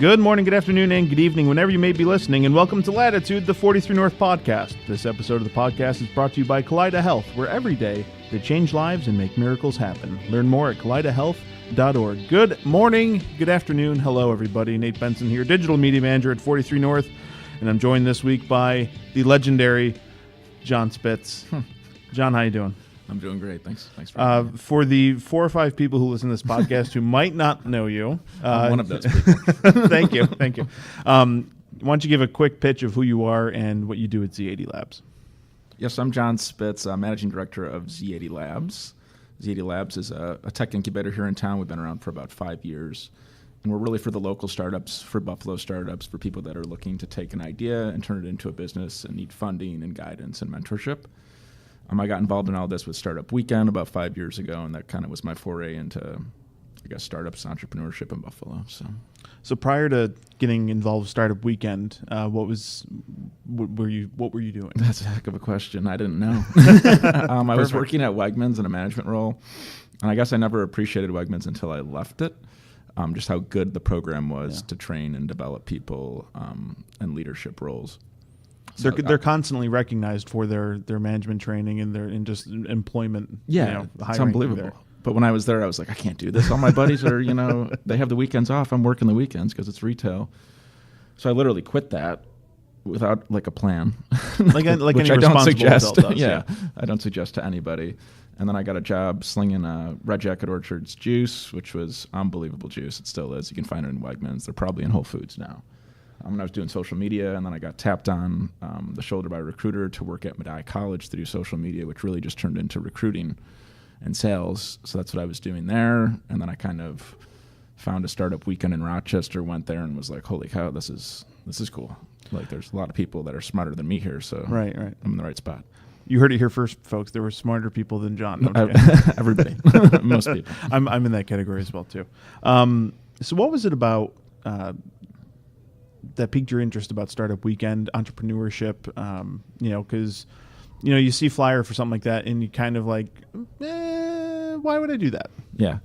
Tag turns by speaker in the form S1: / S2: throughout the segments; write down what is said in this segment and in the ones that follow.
S1: Good morning, good afternoon, and good evening, whenever you may be listening, and welcome to Latitude, the 43 North podcast. This episode of the podcast is brought to you by Kaleida Health, where every day they change lives and make miracles happen. Learn more at KaleidaHealth.org. Good morning, good afternoon, hello everybody. Nate Benson here, Digital Media Manager at 43 North, and I'm joined this week by the legendary Jon Spitz. John, how you doing?
S2: I'm doing great. Thanks for having me.
S1: For the 4 or 5 people who listen to this podcast who might not know you.
S2: I'm one of those people.
S1: Thank you. Why don't you give a quick pitch of who you are and what you do at Z80 Labs?
S2: Yes, I'm Jon Spitz, Managing Director of Z80 Labs. Z80 Labs is a tech incubator here in town. We've been around for about 5 years. And we're really for the local startups, for Buffalo startups, for people that are looking to take an idea and turn it into a business and need funding and guidance and mentorship. I got involved in all this with Startup Weekend about 5 years ago, and that kind of was my foray into, I guess, startups and entrepreneurship in Buffalo.
S1: So prior to getting involved with Startup Weekend, what were you doing?
S2: That's a heck of a question. I didn't know. I was working at Wegmans in a management role, and I guess I never appreciated Wegmans until I left it. Just how good the program was to train and develop people in leadership roles.
S1: So they're constantly recognized for their management training and their just employment.
S2: Yeah, it's unbelievable. There. But when I was there, I was like, I can't do this. All my buddies are, they have the weekends off. I'm working the weekends because it's retail. So I literally quit that without like a plan,
S1: like
S2: which
S1: any
S2: I don't
S1: suggest.
S2: Does, yeah, I don't suggest to anybody. And then I got a job slinging Red Jacket Orchard's juice, which was unbelievable juice. It still is. You can find it in Wegmans. They're probably in Whole Foods now. When I was doing social media, and then I got tapped on the shoulder by a recruiter to work at Medaille College to do social media, which really just turned into recruiting and sales. So that's what I was doing there. And then I kind of found a startup weekend in Rochester, went there and was like, holy cow, this is cool. Like there's a lot of people that are smarter than me here. So
S1: right.
S2: I'm in the right spot.
S1: You heard it here first, folks. There were smarter people than John.
S2: Everybody. Most people.
S1: I'm in that category as well, too. So what was it about that piqued your interest about Startup Weekend, entrepreneurship, because, you see flyer for something like that and you kind of like, why would I do that?
S2: Yeah.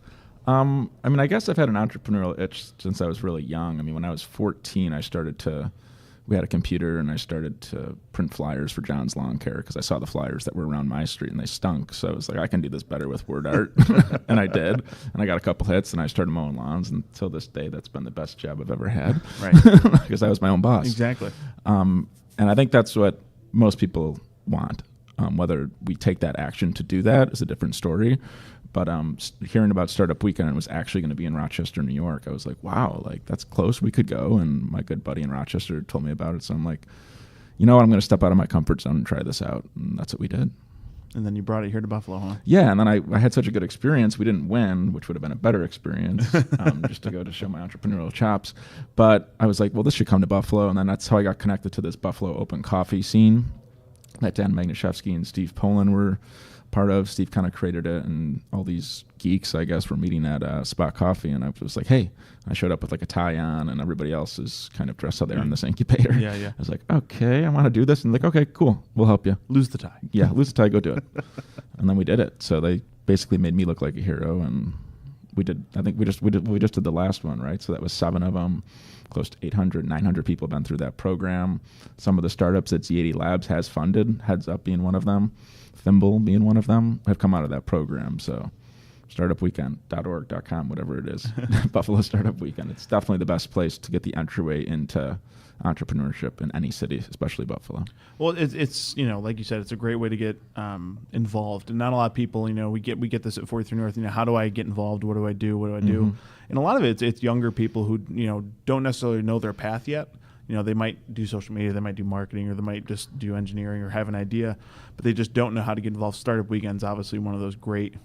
S2: I guess I've had an entrepreneurial itch since I was really young. When I was 14, we had a computer and I started to print flyers for John's Lawn Care because I saw the flyers that were around my street and they stunk. So I was like, I can do this better with word art. And I did. And I got a couple hits and I started mowing lawns. And until this day, that's been the best job I've ever had.
S1: Right.
S2: Because I was my own boss.
S1: Exactly.
S2: And I think that's what most people want. Whether we take that action to do that is a different story. But hearing about Startup Weekend, it was actually going to be in Rochester, New York. I was like, wow, like that's close. We could go. And my good buddy in Rochester told me about it. So I'm like, you know what? I'm going to step out of my comfort zone and try this out. And that's what we did.
S1: And then you brought it here to Buffalo, huh?
S2: Yeah. And then I had such a good experience. We didn't win, which would have been a better experience just to go to show my entrepreneurial chops. But I was like, well, this should come to Buffalo. And then that's how I got connected to this Buffalo open coffee scene that Dan Magnashevsky and Steve Poland were part of. Steve kind of created it, and all these geeks, I guess, were meeting at Spot Coffee, and I was like, hey, I showed up with like a tie on, and everybody else is kind of dressed how they are in this incubator.
S1: Yeah.
S2: I was like, okay, I want to do this, and like, okay, cool, we'll help you.
S1: Lose the tie.
S2: Yeah, lose the tie, go do it. And then we did it. So they basically made me look like a hero, and we did the last one, right? So that was 7 of them. Close to 800, 900 people have been through that program. Some of the startups that Z80 Labs has funded, Heads Up being one of them, Thimble being one of them, have come out of that program. So startupweekend.org.com, whatever it is, Buffalo Startup Weekend. It's definitely the best place to get the entryway into entrepreneurship in any city, especially Buffalo.
S1: Well, it's like you said, it's a great way to get involved. And not a lot of people, we get this at 43 North, how do I get involved? What do I do? What do I do? And a lot of it's younger people who, don't necessarily know their path yet. They might do social media, they might do marketing, or they might just do engineering or have an idea, but they just don't know how to get involved. Startup Weekend's obviously one of those great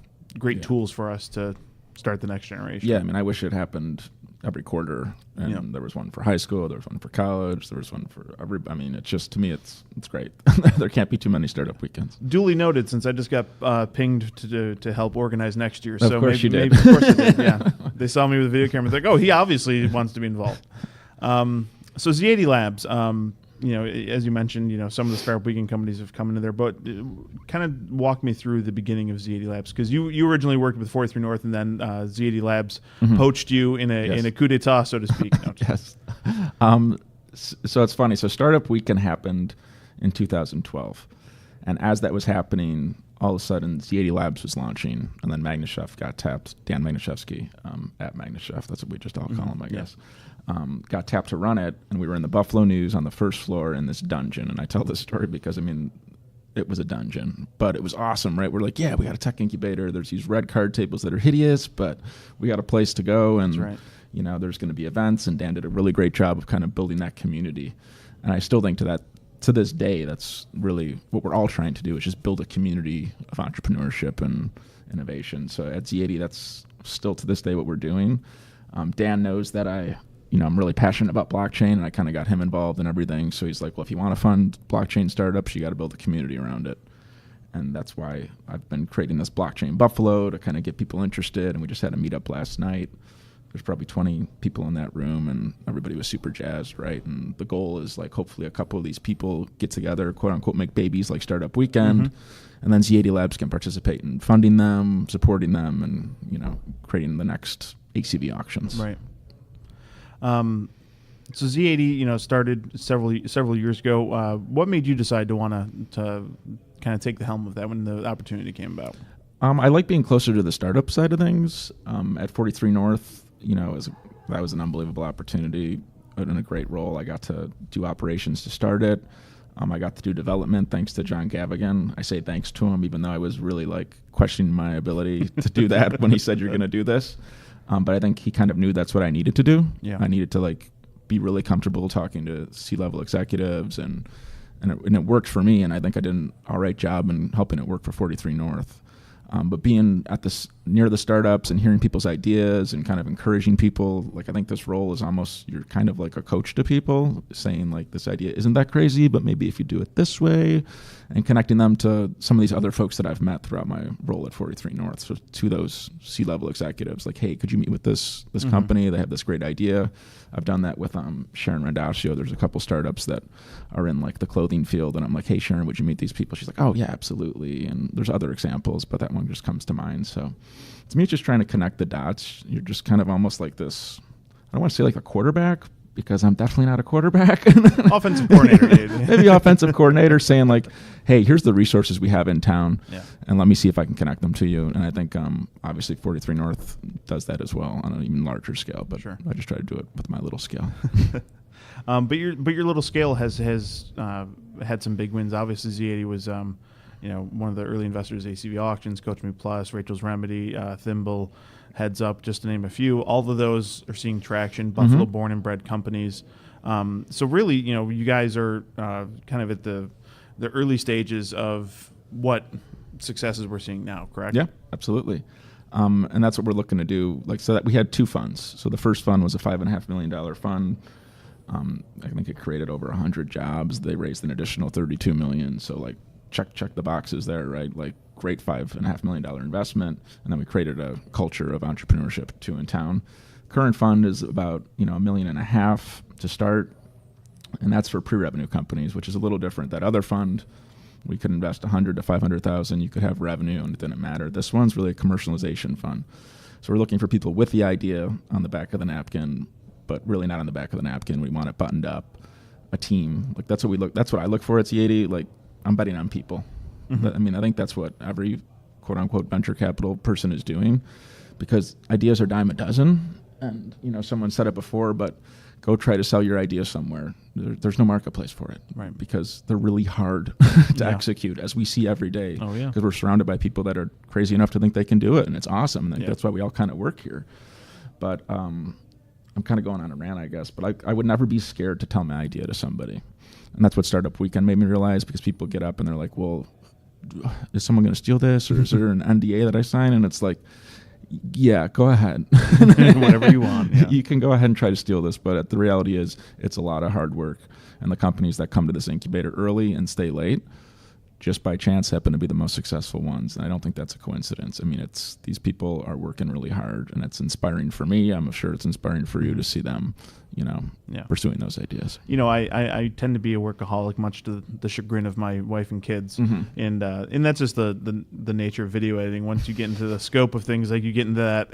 S1: tools for us to start the next generation.
S2: Yeah, I wish it happened every quarter, and there was one for high school, there was one for college, there was one for every. It's just, to me, it's great. There can't be too many Startup Weekends.
S1: Duly noted, since I just got pinged to help organize next year.
S2: Of course you did.
S1: Of course I did. Yeah, they saw me with a video camera. They're like, oh, he obviously wants to be involved. So Z80 Labs, as you mentioned, some of the Startup Weekend companies have come into there, but kind of walk me through the beginning of Z80 Labs, because you originally worked with 43 North, and then Z80 Labs poached you in a coup d'etat, so to speak. No,
S2: yes. So it's funny. So Startup Weekend happened in 2012. And as that was happening, all of a sudden Z80 Labs was launching, and then Magnachef got tapped. Dan Magnachevsky at Magnachef, that's what we just all call him, I guess, got tapped to run it. And we were in the Buffalo News on the first floor in this dungeon. And I tell this story because, I mean, it was a dungeon, but it was awesome, right? We're like, yeah, we got a tech incubator. There's these red card tables that are hideous, but we got a place to go. And,
S1: That's right.
S2: you know, there's going to be events. And Dan did a really great job of kind of building that community. And I still think to this day, that's really what we're all trying to do, is just build a community of entrepreneurship and innovation. So at Z80, that's still to this day what we're doing. Dan knows that I'm really passionate about blockchain, and I kind of got him involved in everything. So he's like, well, if you want to fund blockchain startups, you got to build a community around it. And that's why I've been creating this Blockchain Buffalo to kind of get people interested. And we just had a meetup last night. There's probably 20 people in that room, and everybody was super jazzed, right? And the goal is, like, hopefully a couple of these people get together, quote unquote, make babies like Startup Weekend, and then Z80 Labs can participate in funding them, supporting them, and, you know, creating the next ACV auctions.
S1: Right. So Z80, you know, started several years ago. What made you decide to want to kind of take the helm of that when the opportunity came about?
S2: I like being closer to the startup side of things. At 43 North, you know, that was an unbelievable opportunity and a great role. I got to do operations to start it. I got to do development thanks to John Gavigan. I say thanks to him, even though I was really like questioning my ability to do that when he said you're going to do this. But I think he kind of knew that's what I needed to do.
S1: Yeah.
S2: I needed to like be really comfortable talking to C-level executives, and it worked for me. And I think I did an all right job in helping it work for 43 North. But being at near the startups and hearing people's ideas and kind of encouraging people, like, I think this role is almost, you're kind of like a coach to people, saying like, this idea isn't that crazy, but maybe if you do it this way, and connecting them to some of these other folks that I've met throughout my role at 43 North. So to those C-level executives, like, hey, could you meet with this company? They have this great idea. I've done that with Sharon Randazio. There's a couple startups that are in like the clothing field, and I'm like, hey, Sharon, would you meet these people? She's like, oh yeah, absolutely. And there's other examples, but that one just comes to mind. So to me, it's just trying to connect the dots. You're just kind of almost like this, I don't want to say like a quarterback, because I'm definitely not a quarterback.
S1: Offensive coordinator, dude.
S2: Maybe offensive coordinator, saying like, hey, here's the resources we have in town, and let me see if I can connect them to you. And I think obviously 43 North does that as well on an even larger scale, but sure. I just try to do it with my little scale.
S1: But your little scale has had some big wins. Obviously, Z80 was one of the early investors, ACV Auctions, Coach Me Plus, Rachel's Remedy, Thimble, Heads Up, just to name a few. All of those are seeing traction. Buffalo born and bred companies. So really, you guys are kind of at the early stages of what successes we're seeing now, correct?
S2: Yeah, absolutely. And that's what we're looking to do. Like, so that we had two funds. So the first fund was a $5.5 million fund. I think it created over 100 jobs. They raised an additional $32 million. So like, check the boxes there, right? Like, great $5.5 million investment. And then we created a culture of entrepreneurship too in town. Current fund is about, $1.5 million to start. And that's for pre-revenue companies, which is a little different. That other fund, we could invest $100,000 to $500,000. You could have revenue and it didn't matter. This one's really a commercialization fund. So we're looking for people with the idea on the back of the napkin, but really not on the back of the napkin. We want it buttoned up, a team. Like, that's what I look for at Z80. Like, I'm betting on people. I mean, I think that's what every quote unquote venture capital person is doing, because ideas are dime a dozen. And, someone said it before, but go try to sell your idea somewhere. There's no marketplace for it,
S1: right?
S2: Because they're really hard to execute, as we see every day.
S1: Oh, yeah.
S2: Because we're surrounded by people that are crazy enough to think they can do it, and it's awesome. And that's why we all kind of work here. But I'm kind of going on a rant, I guess. But I would never be scared to tell my idea to somebody. And that's what Startup Weekend made me realize, because people get up and they're like, well, is someone going to steal this, or is there an NDA that I sign? And it's like, yeah, go ahead.
S1: Whatever you want. Yeah.
S2: You can go ahead and try to steal this, but the reality is it's a lot of hard work. And the companies that come to this incubator early and stay late, just by chance, happen to be the most successful ones. And I don't think that's a coincidence. I mean, these people are working really hard, and it's inspiring for me. I'm sure it's inspiring for you to see them, pursuing those ideas.
S1: I tend to be a workaholic, much to the chagrin of my wife and kids. And that's just the nature of video editing. Once you get into the scope of things, like you get into that,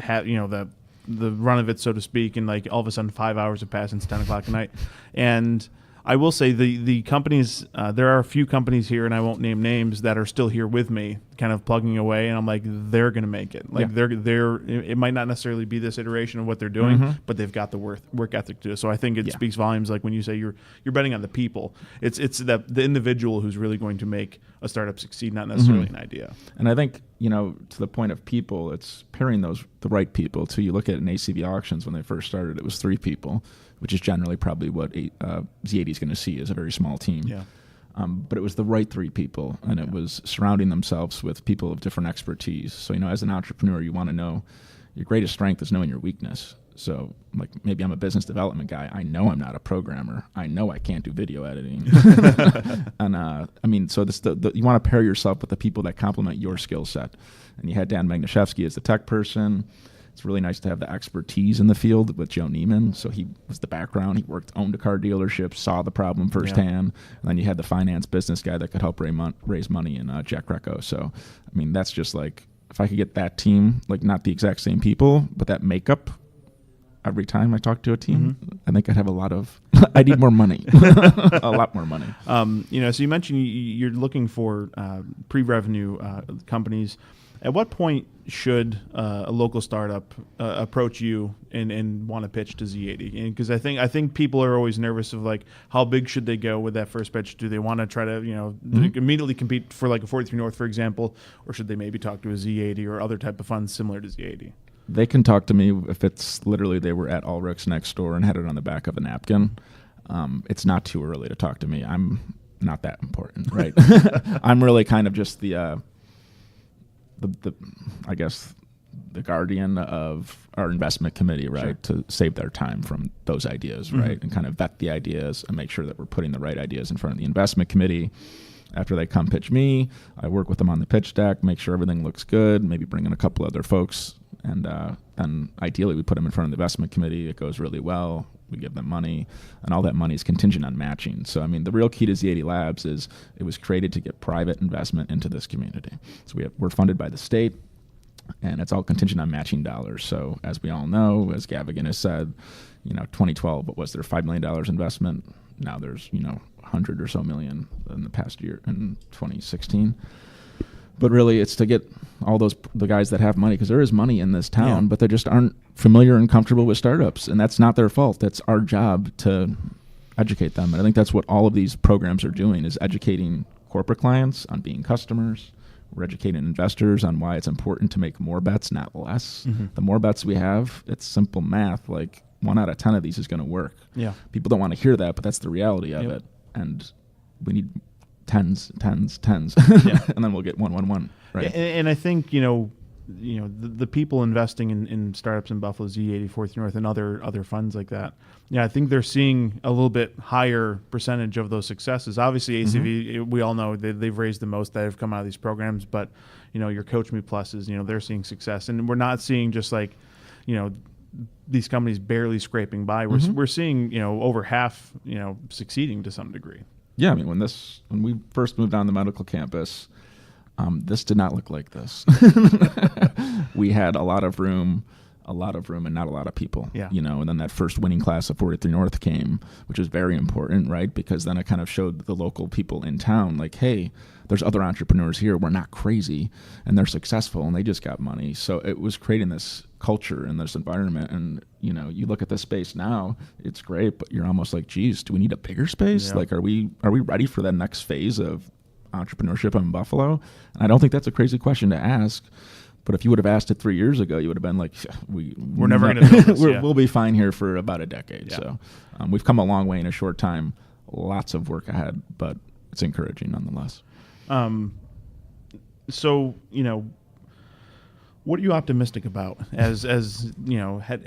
S1: the run of it, so to speak, and like all of a sudden 5 hours have passed and it's 10 o'clock at night. And I will say the companies, there are a few companies here, and I won't name names, that are still here with me, kind of plugging away, and I'm like, they're going to make it. Like it might not necessarily be this iteration of what they're doing, but they've got the work ethic to do it. So I think it speaks volumes. Like when you say you're betting on the people, it's the individual who's really going to make a startup succeed, not necessarily an idea.
S2: And I think, to the point of people, it's pairing the right people. So you look at an ACV auctions when they first started, it was 3 people, which is generally probably what Z80 is going to see as a very small team.
S1: Yeah.
S2: But it was the right 3 people, and it was surrounding themselves with people of different expertise. So, as an entrepreneur, you want to know your greatest strength is knowing your weakness. So, like, maybe I'm a business development guy. I know I'm not a programmer. I know I can't do video editing. And, so you want to pair yourself with the people that complement your skill set. And you had Dan Magnashevsky as the tech person. It's really nice to have the expertise in the field with Joe Neiman. So he was the background. He owned a car dealership, saw the problem firsthand. And then you had the finance business guy that could help raise money in Jack Greco. So, that's just like, if I could get that team, like not the exact same people, but that makeup every time I talk to a team, I think I'd have I need more money, a lot more money.
S1: So you mentioned you're looking for pre-revenue companies. At what point should a local startup approach you and want to pitch to Z80? Because I think people are always nervous of like, how big should they go with that first pitch? Do they want to try to immediately compete for like a 43 North, for example, or should they maybe talk to a Z80 or other type of funds similar to Z80?
S2: They can talk to me if it's literally they were at Ulrich's next door and had it on the back of a napkin. It's not too early to talk to me. I'm not that important, right? I'm really kind of just the I guess the guardian of our investment committee, right? Sure. To save their time from those ideas, right? And kind of vet the ideas and make sure that we're putting the right ideas in front of the investment committee. After they come pitch me, I work with them on the pitch deck, make sure everything looks good, maybe bring in a couple other folks, and then ideally we put them in front of the investment committee. It goes really well. We give them money, and all that money is contingent on matching. So, the real key to Z80 Labs is it was created to get private investment into this community. So we're funded by the state, and it's all contingent on matching dollars. So as we all know, as Gavigan has said, 2012, what was there, $5 million investment? Now there's, 100 or so million in the past year, in 2016. But really, it's to get all the guys that have money, because there is money in this town, but they just aren't familiar and comfortable with startups, and that's not their fault. That's our job to educate them. And I think that's what all of these programs are doing, is educating corporate clients on being customers. We're educating investors on why it's important to make more bets, not less. The more bets we have, it's simple math. Like 1 out of 10 of these is going to work. Yeah. People don't want to hear that, but that's the reality of it. And we need tens, and then we'll get 1. Right.
S1: And I think the people investing in startups in Buffalo, Z80, 43 North, and other funds like that. Yeah, I think they're seeing a little bit higher percentage of those successes. Obviously, ACV, we all know they've raised the most that have come out of these programs. But your Coach Me Pluses, they're seeing success, and we're not seeing just like these companies barely scraping by. We're seeing over half succeeding to some degree.
S2: Yeah, when we first moved on the medical campus, this did not look like this. We had a lot of room and not a lot of people. Yeah. And then that first winning class of 43 North came, which is very important, right? Because then it kind of showed the local people in town, like, hey, there's other entrepreneurs here. We're not crazy, and they're successful, and they just got money. So it was creating this culture and this environment. And, you look at this space now, it's great, but you're almost like, geez, do we need a bigger space? Yeah. Like, are we ready for that next phase of entrepreneurship in Buffalo? And I don't think that's a crazy question to ask. But if you would have asked it 3 years ago, you would have been like, we're never going to do this. We'll be fine here for about a decade. Yeah. So we've come a long way in a short time. Lots of work ahead, but it's encouraging nonetheless.
S1: So, what are you optimistic about as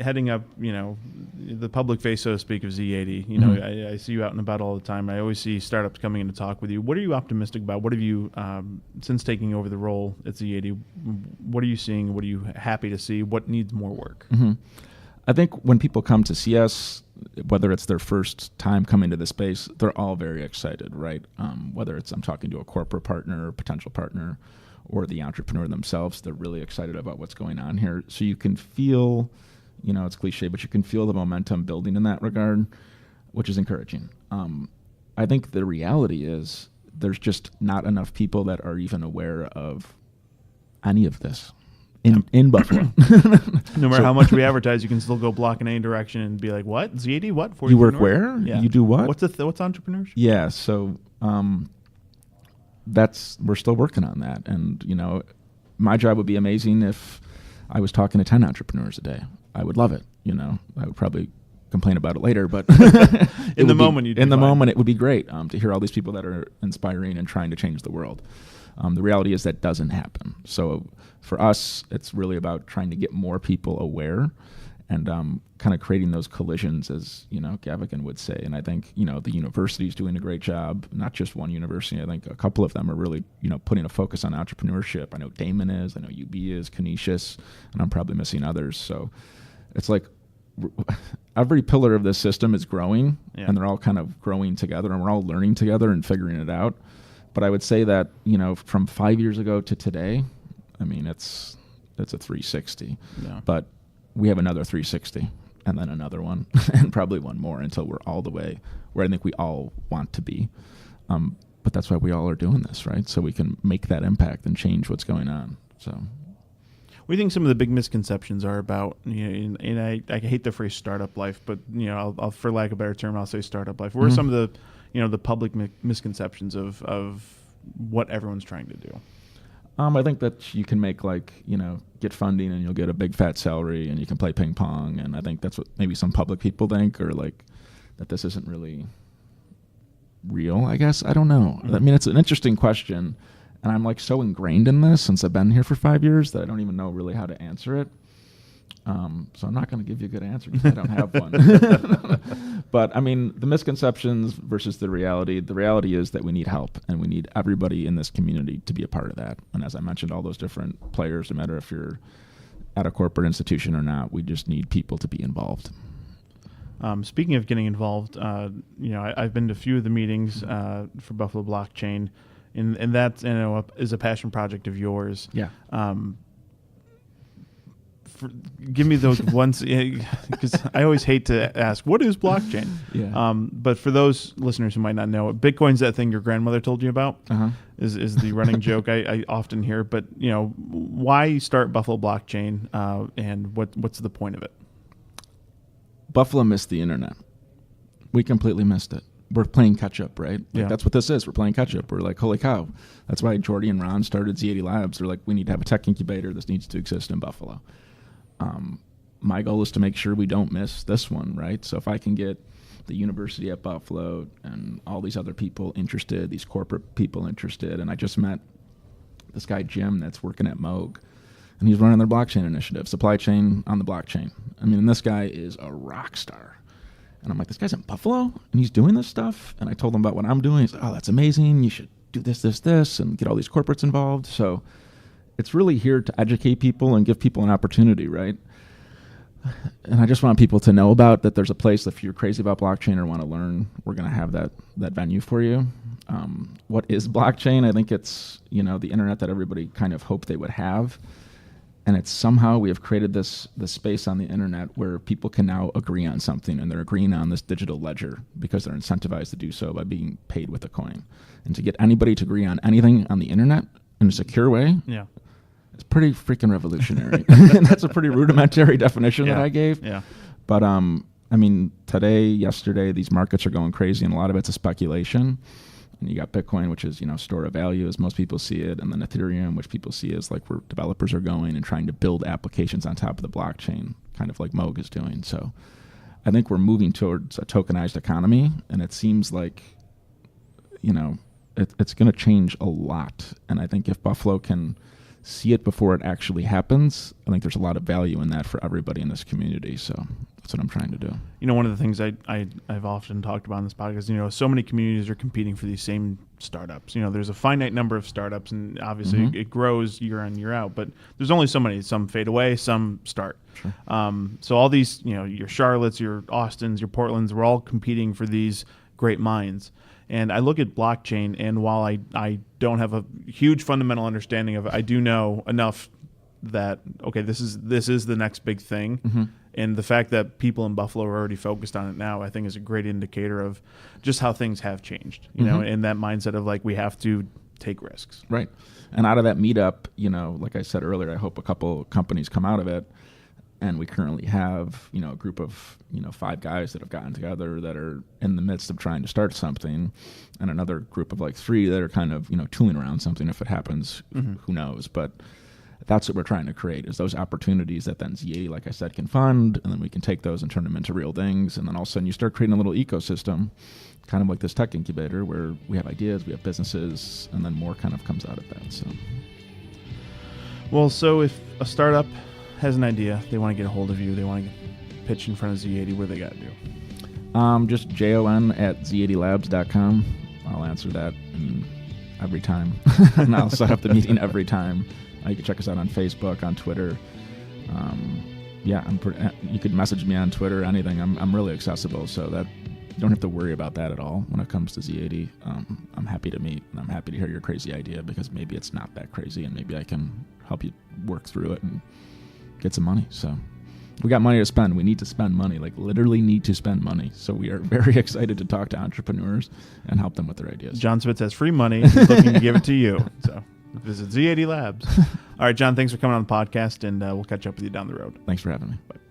S1: heading up, the public face, so to speak, of Z80? I see you out and about all the time. I always see startups coming in to talk with you. What are you optimistic about? What have you, since taking over the role at Z80, what are you seeing? What are you happy to see? What needs more work?
S2: I think when people come to see us, whether it's their first time coming to the space, they're all very excited, right? Whether it's I'm talking to a corporate partner or potential partner, or the entrepreneur themselves, they're really excited about what's going on here. So you can feel, It's cliche, but you can feel the momentum building in that regard, which is encouraging. I think the reality is there's just not enough people that are even aware of any of this in Buffalo.
S1: No matter how much we advertise, you can still go block in any direction and be like, what? Z80? What?
S2: You work
S1: North?
S2: where?
S1: Yeah.
S2: You do what?
S1: What's entrepreneurship?
S2: Yeah, so we're still working on that. And, my job would be amazing if I was talking to 10 entrepreneurs a day. I would love it. I would probably complain about it later, but
S1: in the moment
S2: it would be great to hear all these people that are inspiring and trying to change the world. The reality is that doesn't happen. So for us, it's really about trying to get more people aware and kind of creating those collisions, as Gavigan would say. And I think the university is doing a great job. Not just one university. I think a couple of them are really putting a focus on entrepreneurship. I know Damon is. I know UB is. Canisius, and I'm probably missing others. So it's like every pillar of this system is growing, and they're all kind of growing together, and we're all learning together and figuring it out. But I would say that from 5 years ago to today, I mean it's a 360.
S1: Yeah.
S2: But we have another 360, and then another one, and probably one more until we're all the way where I think we all want to be. But that's why we all are doing this, right? So we can make that impact and change what's going on. So.
S1: What do you think some of the big misconceptions are about, and I hate the phrase startup life, but, I'll, for lack of a better term, I'll say startup life. What are some of the, the public misconceptions of what everyone's trying to do?
S2: I think that you can make get funding and you'll get a big fat salary and you can play ping pong. And I think that's what maybe some public people think, or that this isn't really real, I guess. I don't know. Mm-hmm. I mean, it's an interesting question. And I'm so ingrained in this since I've been here for 5 years that I don't even know really how to answer it. So I'm not going to give you a good answer because I don't have one. But I mean, the misconceptions versus the reality is that we need help, and we need everybody in this community to be a part of that. And as I mentioned, all those different players, no matter if you're at a corporate institution or not, we just need people to be involved.
S1: Speaking of getting involved, I've been to a few of the meetings for Buffalo Blockchain. And that is a passion project of yours.
S2: Yeah.
S1: Give me those ones, because I always hate to ask, what is blockchain?
S2: Yeah.
S1: But for those listeners who might not know, Bitcoin's that thing your grandmother told you about. Is the running joke I often hear. But why start Buffalo Blockchain, and what's the point of it?
S2: Buffalo missed the internet. We completely missed it. We're playing catch up, right?
S1: Yeah.
S2: That's what this is. We're playing catch up. We're like, holy cow. That's why Jordy and Ron started Z80 Labs. They're like, we need to have a tech incubator. This needs to exist in Buffalo. My goal is to make sure we don't miss this one, right? So if I can get the university at Buffalo and all these other people interested, these corporate people interested, and I just met this guy, Jim, that's working at Moog, and he's running their blockchain initiative, supply chain on the blockchain. I mean, and this guy is a rock star. And I'm like, this guy's in Buffalo, and he's doing this stuff? And I told him about what I'm doing. He's like, oh, that's amazing. You should do this, and get all these corporates involved. So it's really here to educate people and give people an opportunity, right? And I just want people to know about that there's a place, if you're crazy about blockchain or want to learn, we're going to have that venue for you. What is blockchain? I think it's, the internet that everybody kind of hoped they would have. And it's somehow we have created this space on the internet where people can now agree on something, and they're agreeing on this digital ledger because they're incentivized to do so by being paid with a coin. And to get anybody to agree on anything on the internet in a secure way, it's pretty freaking revolutionary. And that's a pretty rudimentary definition that I gave.
S1: Yeah.
S2: But I mean, yesterday, these markets are going crazy, and a lot of it's a speculation. And you got Bitcoin, which is, store of value as most people see it, and then Ethereum, which people see as like where developers are going and trying to build applications on top of the blockchain, kind of like Moog is doing. So I think we're moving towards a tokenized economy, and it seems like, it's going to change a lot. And I think if Buffalo can see it before it actually happens, I think there's a lot of value in that for everybody in this community. So that's what I'm trying to do.
S1: One of the things I've often talked about in this podcast, so many communities are competing for these same startups. There's a finite number of startups, and obviously it grows year in, year out, but there's only so many. Some fade away, some start.
S2: Sure.
S1: So all these, your Charlottes, your Austins, your Portlands, we're all competing for these great minds. And I look at blockchain, and while I don't have a huge fundamental understanding of it, I do know enough that, okay, this is the next big thing. And the fact that people in Buffalo are already focused on it now, I think, is a great indicator of just how things have changed, you know, and that mindset of like, we have to take risks.
S2: Right. And out of that meetup, you know, like I said earlier, I hope a couple companies come out of it. And we currently have, you know, a group of, you know, 5 guys that have gotten together that are in the midst of trying to start something, and another group of like 3 that are kind of, you know, tooling around something. If it happens, who knows? But that's what we're trying to create, is those opportunities that then Z80, like I said, can fund, and then we can take those and turn them into real things. And then all of a sudden you start creating a little ecosystem, kind of like this tech incubator, where we have ideas, we have businesses, and then more kind of comes out of that. So,
S1: well, so if a startup has an idea, they want to get a hold of you, they want to pitch in front of Z80, what do they got to do?
S2: Just jon@z80labs.com. I'll answer that every time. And I'll set up the meeting every time. You can check us out on Facebook, on Twitter. You could message me on Twitter, anything. I'm really accessible, so that you don't have to worry about that at all when it comes to Z80. I'm happy to meet, and I'm happy to hear your crazy idea, because maybe it's not that crazy, and maybe I can help you work through it and get some money. So we got money to spend. We need to spend money, like literally need to spend money. So we are very excited to talk to entrepreneurs and help them with their ideas.
S1: Jon Spitz has free money. He's looking to give it to you. So visit Z80 Labs. All right, Jon, thanks for coming on the podcast, and we'll catch up with you down the road.
S2: Thanks for having me.
S1: Bye.